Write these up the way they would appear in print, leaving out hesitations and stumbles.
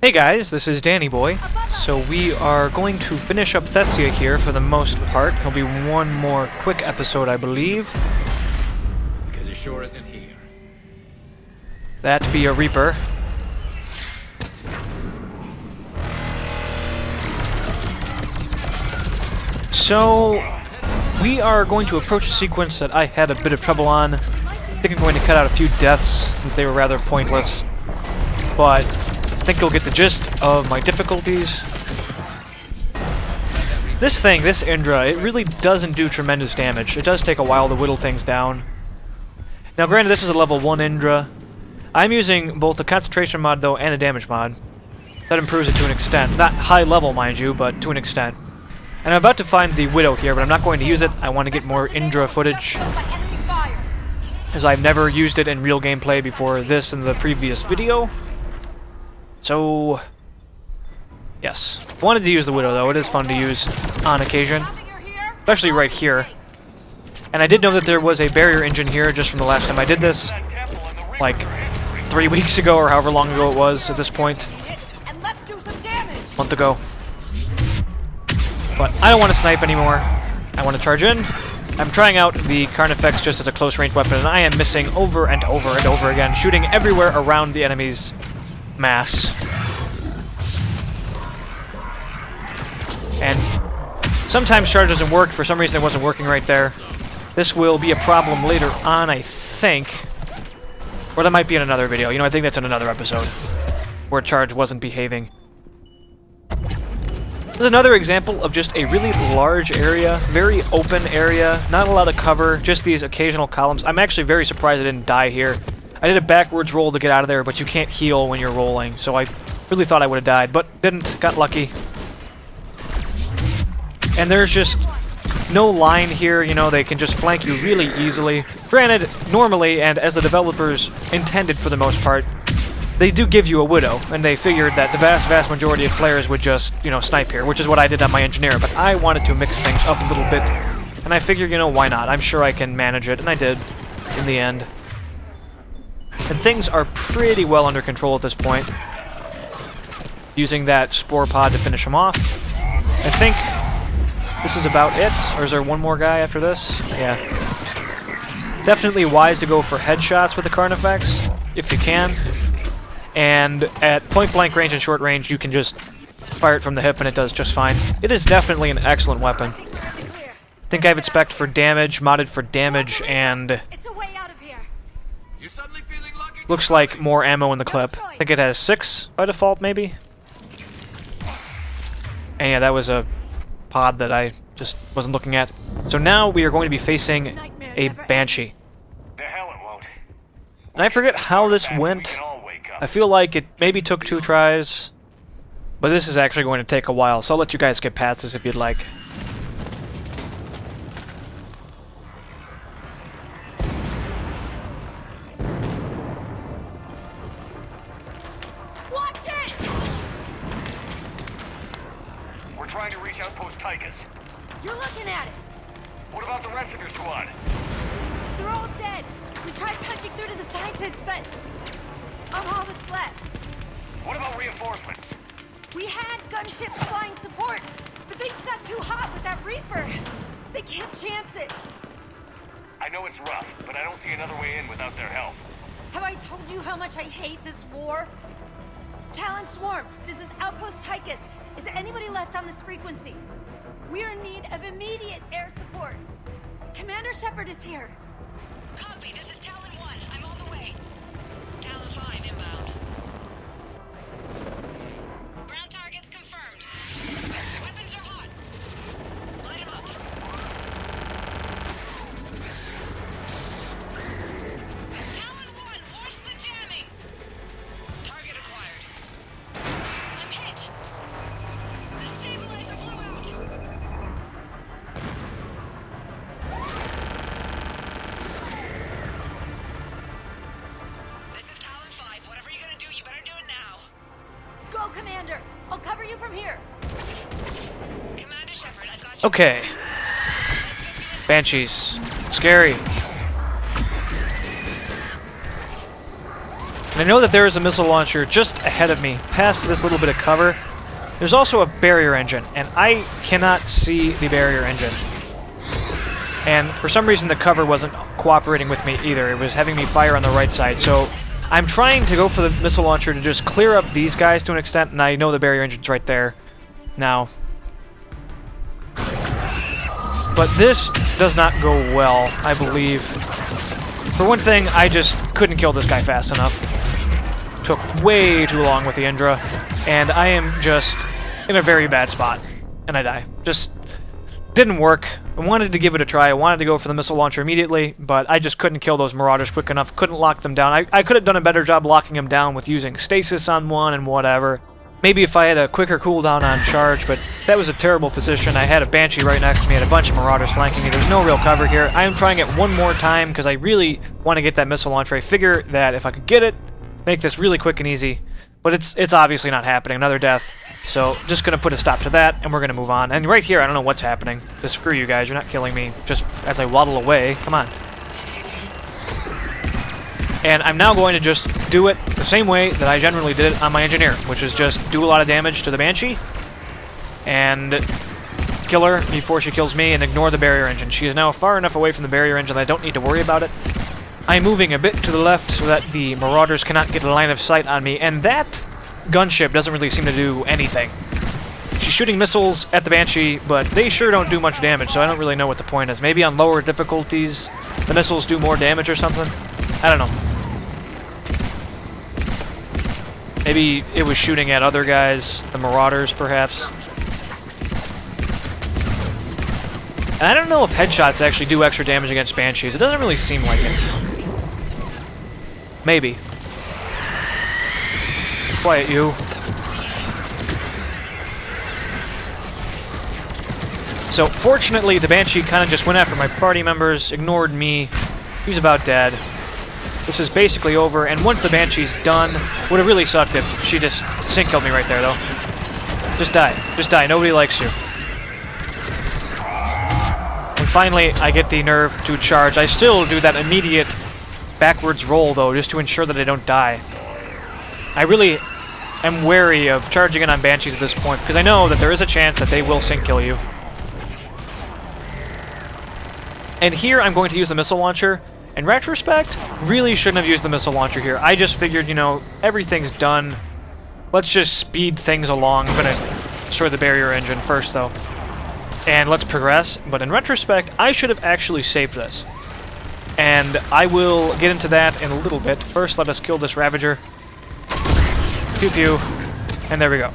Hey guys, this is Danny Boy. So we are going to finish up Thessia here for the most part. There'll be one more quick episode, I believe. Because it sure isn't here. That be a Reaper. So we are going to approach a sequence that I had a bit of trouble on. I think I'm going to cut out a few deaths since they were rather pointless. But I think you'll get the gist of my difficulties. This Indra, it really doesn't do tremendous damage. It does take a while to whittle things down. Now granted, this is a level 1 Indra. I'm using both the concentration mod though and a damage mod. That improves it to an extent. Not high level, mind you, but to an extent. And I'm about to find the Widow here, but I'm not going to use it. I want to get more Indra footage, as I've never used it in real gameplay before this in the previous video. So, yes. Wanted to use the Widow, though. It is fun to use on occasion. Especially right here. And I did know that there was a barrier engine here just from the last time I did this. Like, 3 weeks ago, or however long ago it was at this point. A month ago. But I don't want to snipe anymore. I want to charge in. I'm trying out the Carnifex just as a close-range weapon, and I am missing over and over and over again, shooting everywhere around the enemy's mass. And sometimes charge doesn't work. For some reason it wasn't working right there. This will be a problem later on, I think. Or that might be in another video. You know, I think that's in another episode where charge wasn't behaving. This is another example of just a really large area, very open area, not a lot of cover, just these occasional columns. I'm actually very surprised I didn't die here. I did a backwards roll to get out of there, but you can't heal when you're rolling, so I really thought I would have died, but didn't. Got lucky. And there's just no line here, you know, they can just flank you really easily. Granted, normally, and as the developers intended for the most part, they do give you a Widow, and they figured that the vast majority of players would just, you know, snipe here, which is what I did on my Engineer, but I wanted to mix things up a little bit, and I figured, you know, why not? I'm sure I can manage it, and I did, in the end. And things are pretty well under control at this point. Using that Spore Pod to finish him off. I think this is about it, or is there one more guy after this? Yeah. Definitely wise to go for headshots with the Carnifex, if you can. And at point-blank range and short range, you can just fire it from the hip and it does just fine. It is definitely an excellent weapon. I think I have it spec'd for damage, modded for damage, and looks like more ammo in the clip. I think it has 6 by default, maybe? And yeah, that was a pod that I just wasn't looking at. So now we are going to be facing a Banshee. And I forget how this went. I feel like it maybe took 2 tries, but this is actually going to take a while, so I'll let you guys skip past this if you'd like. Watch it! We're trying to reach Outpost Tychus. You're looking at it. What about the rest of your squad? They're all dead. We tried punching through to the scientists, but I'm all that's left. What about reinforcements? We had gunships flying support, but things got too hot with that Reaper. They can't chance it. I know it's rough, but I don't see another way in without their help. Have I told you how much I hate this war? Talon Swarm, this is Outpost Tychus. Is there anybody left on this frequency? We're in need of immediate air support. Commander Shepard is here. Copy, this is Talon 1. I'm on the way. Talon 5 inbound. Ground targets confirmed. Weapons are hot. Light 'em up. Talon 1, watch the jamming. Target acquired. I'm hit. The stabilizer blew out. This is Talon 5. Whatever you're gonna do, you better do it now. Go, Commander! I'll cover you from here. Commander Shepard, I've got you. Okay. Banshees. Scary. And I know that there is a missile launcher just ahead of me, past this little bit of cover. There's also a barrier engine, and I cannot see the barrier engine. And for some reason the cover wasn't cooperating with me either. It was having me fire on the right side. So I'm trying to go for the missile launcher to just clear up these guys to an extent, and I know the barrier engine's right there now. But this does not go well, I believe. For one thing, I just couldn't kill this guy fast enough. Took way too long with the Indra, and I am just in a very bad spot, and I die. Just didn't work. I wanted to give it a try. I wanted to go for the missile launcher immediately, but I just couldn't kill those Marauders quick enough. Couldn't lock them down. I could have done a better job locking them down with using stasis on one and whatever. Maybe if I had a quicker cooldown on charge, but that was a terrible position. I had a Banshee right next to me and a bunch of Marauders flanking me. There's no real cover here. I am trying it one more time because I really want to get that missile launcher. I figure that if I could get it, make this really quick and easy. But it's obviously not happening. Another death. So just going to put a stop to that, and we're going to move on. And right here, I don't know what's happening. Just screw you guys. You're not killing me just as I waddle away. Come on. And I'm now going to just do it the same way that I generally did it on my engineer, which is just do a lot of damage to the Banshee and kill her before she kills me and ignore the barrier engine. She is now far enough away from the barrier engine that I don't need to worry about it. I'm moving a bit to the left so that the Marauders cannot get a line of sight on me, and that gunship doesn't really seem to do anything. She's shooting missiles at the Banshee, but they sure don't do much damage, so I don't really know what the point is. Maybe on lower difficulties, the missiles do more damage or something? I don't know. Maybe it was shooting at other guys, the Marauders, perhaps. And I don't know if headshots actually do extra damage against Banshees. It doesn't really seem like it. Maybe. Quiet, you. So, fortunately, the Banshee kind of just went after my party members, ignored me. He's about dead. This is basically over, and once the Banshee's done, would have really sucked if she just sync killed me right there, though. Just die. Just die. Nobody likes you. And finally, I get the nerve to charge. I still do that immediate backwards roll, though, just to ensure that I don't die. I really am wary of charging in on Banshees at this point, because I know that there is a chance that they will sync kill you. And here, I'm going to use the missile launcher. In retrospect, really shouldn't have used the missile launcher here. I just figured, you know, everything's done. Let's just speed things along. I'm going to destroy the barrier engine first, though. And let's progress. But in retrospect, I should have actually saved this. And I will get into that in a little bit. First, let us kill this Ravager. Pew pew. And there we go.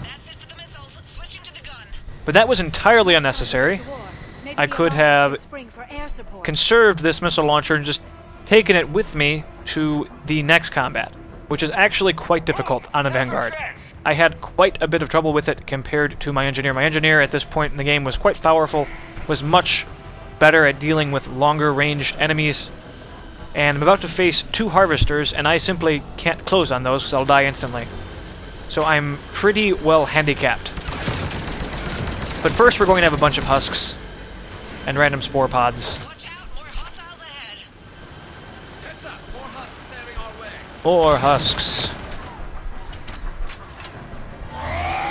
That's it for the missiles. Switching to the gun. But that was entirely unnecessary. I could have conserved this missile launcher and just taken it with me to the next combat, which is actually quite difficult on a Vanguard. I had quite a bit of trouble with it compared to my engineer. My engineer at this point in the game was quite powerful, was much better at dealing with longer ranged enemies, and I'm about to face 2 harvesters, and I simply can't close on those because I'll die instantly. So I'm pretty well handicapped. But first we're going to have a bunch of husks and random spore pods. Watch out, more hostiles ahead. Heads up, more husks staring our way. More husks.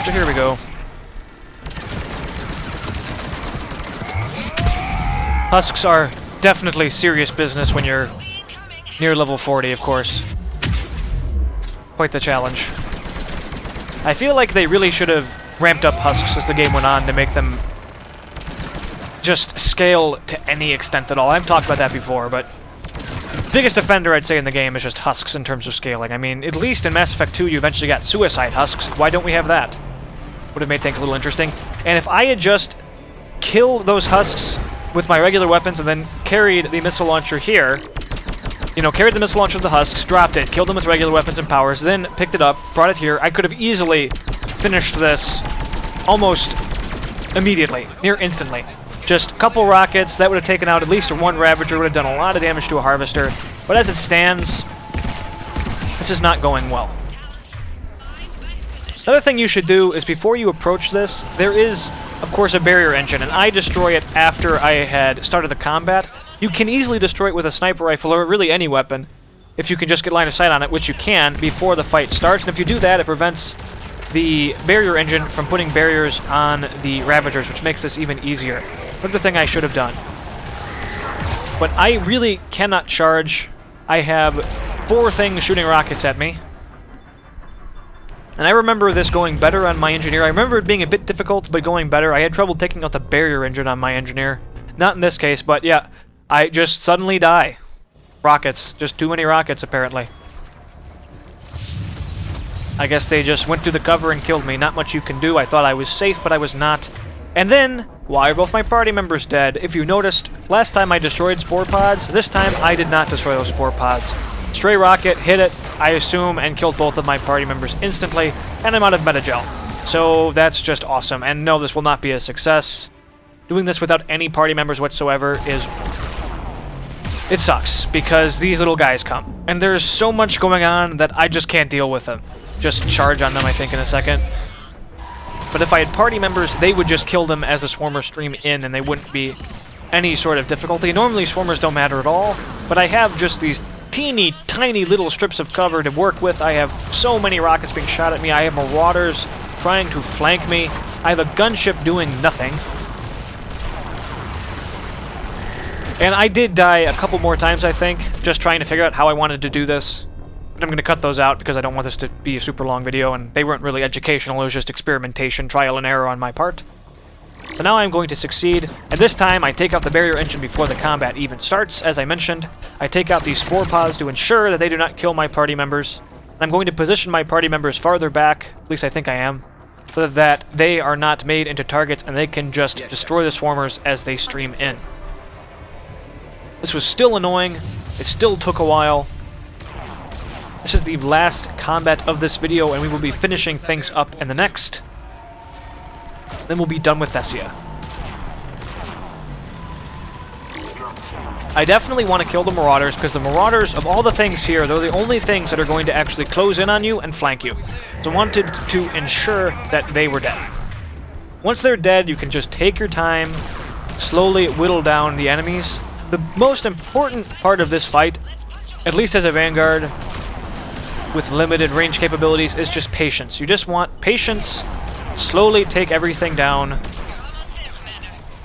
So here we go. Husks are definitely serious business when you're near level 40, of course. Quite the challenge. I feel like they really should have ramped up husks as the game went on to make them just scale to any extent at all. I've talked about that before, but biggest offender I'd say in the game is just husks in terms of scaling. I mean, at least in Mass Effect 2 you eventually got suicide husks. Why don't we have that? Would have made things a little interesting. And if I had just killed those husks with my regular weapons and then carried the missile launcher here, you know, carried the missile launcher with the husks, dropped it, killed them with regular weapons and powers, then picked it up, brought it here, I could have easily finished this almost immediately, near instantly. Just a couple rockets, that would have taken out at least 1 Ravager, would have done a lot of damage to a Harvester. But as it stands, this is not going well. Another thing you should do is before you approach this, there is, of course, a barrier engine, and I destroy it after I had started the combat. You can easily destroy it with a sniper rifle or really any weapon, if you can just get line of sight on it, which you can before the fight starts. And if you do that, it prevents the barrier engine from putting barriers on the Ravagers, which makes this even easier. Another thing I should have done. But I really cannot charge. I have 4 things shooting rockets at me. And I remember this going better on my engineer. I remember it being a bit difficult, but going better. I had trouble taking out the barrier engine on my engineer. Not in this case, but yeah, I just suddenly die. Rockets. Just too many rockets, apparently. I guess they just went through the cover and killed me. Not much you can do. I thought I was safe, but I was not. And then, why are both my party members dead? If you noticed, last time I destroyed spore pods, this time I did not destroy those spore pods. Stray rocket hit it, I assume, and killed both of my party members instantly, and I'm out of metagel. So that's just awesome. And no, this will not be a success. Doing this without any party members whatsoever is... it sucks, because these little guys come. And there's so much going on that I just can't deal with them. Just charge on them, I think, in a second. But if I had party members, they would just kill them as the swarmers stream in, and they wouldn't be any sort of difficulty. Normally, swarmers don't matter at all, but I have just these teeny, tiny little strips of cover to work with. I have so many rockets being shot at me. I have marauders trying to flank me. I have a gunship doing nothing. And I did die a couple more times, I think, just trying to figure out how I wanted to do this. But I'm going to cut those out because I don't want this to be a super long video, and they weren't really educational. It was just experimentation, trial and error on my part. So now I'm going to succeed, and this time I take out the barrier engine before the combat even starts. As I mentioned, I take out these spore pods to ensure that they do not kill my party members. I'm going to position my party members farther back, at least I think I am, so that they are not made into targets and they can just destroy the swarmers as they stream in. This was still annoying. It still took a while. This is the last combat of this video, and we will be finishing things up in the next. Then we'll be done with Thessia. I definitely want to kill the Marauders, because the Marauders, of all the things here, they're the only things that are going to actually close in on you and flank you. So I wanted to ensure that they were dead. Once they're dead, you can just take your time, slowly whittle down the enemies. The most important part of this fight, at least as a Vanguard with limited range capabilities, is just patience. You just want patience, slowly take everything down.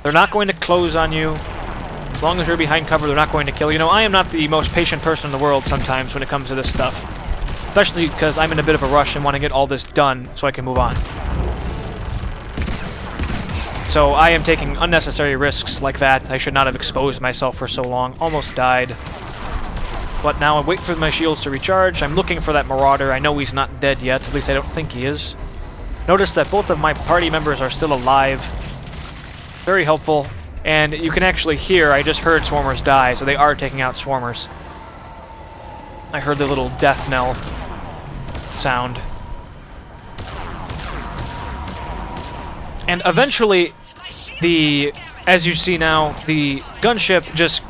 They're not going to close on you. As long as you're behind cover, they're not going to kill you. You know, I am not the most patient person in the world sometimes when it comes to this stuff. Especially because I'm in a bit of a rush and want to get all this done so I can move on. So I am taking unnecessary risks like that. I should not have exposed myself for so long. Almost died. But now I wait for my shields to recharge. I'm looking for that Marauder. I know he's not dead yet. At least I don't think he is. Notice that both of my party members are still alive. Very helpful. And you can actually hear, I just heard swarmers die, so they are taking out swarmers. I heard the little death knell sound. And eventually, as you see now, the gunship just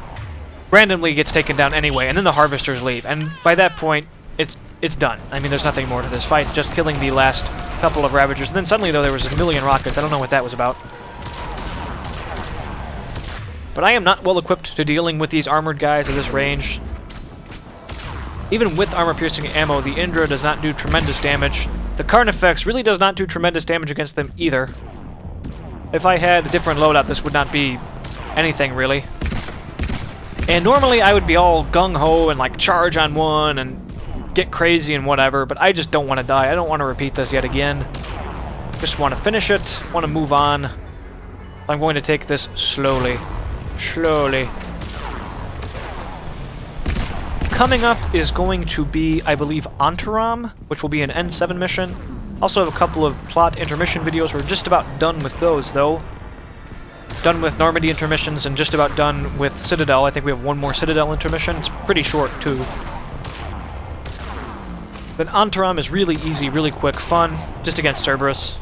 randomly gets taken down anyway, and then the harvesters leave. And by that point, it's done. I mean, there's nothing more to this fight, just killing the last couple of Ravagers. And then suddenly, though, there was a million rockets. I don't know what that was about. But I am not well equipped to dealing with these armored guys at this range. Even with armor-piercing ammo, the Indra does not do tremendous damage. The Carnifex really does not do tremendous damage against them either. If I had a different loadout, this would not be anything, really. And normally I would be all gung-ho and like charge on one and get crazy and whatever, but I just don't want to die. I don't want to repeat this yet again. Just want to finish it, want to move on. I'm going to take this slowly. Slowly. Coming up is going to be, I believe, Antaram, which will be an N7 mission. Also have a couple of plot intermission videos. We're just about done with those, though. Done with Normandy intermissions and just about done with Citadel. I think we have one more Citadel intermission. It's pretty short, too. Then Antaram is really easy, really quick, fun, just against Cerberus.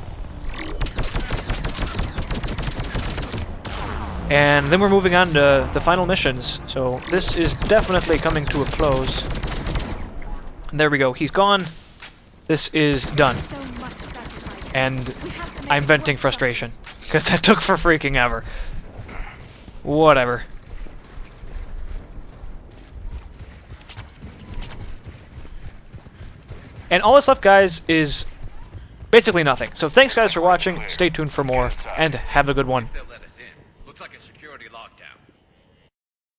And then we're moving on to the final missions. So this is definitely coming to a close. And there we go. He's gone. This is done. And I'm venting frustration, because that took for freaking ever. Whatever. And all that's left, guys, is basically nothing. So thanks, guys, for watching. Stay tuned for more, and have a good one. They'll let us in. Looks like a security lockdown.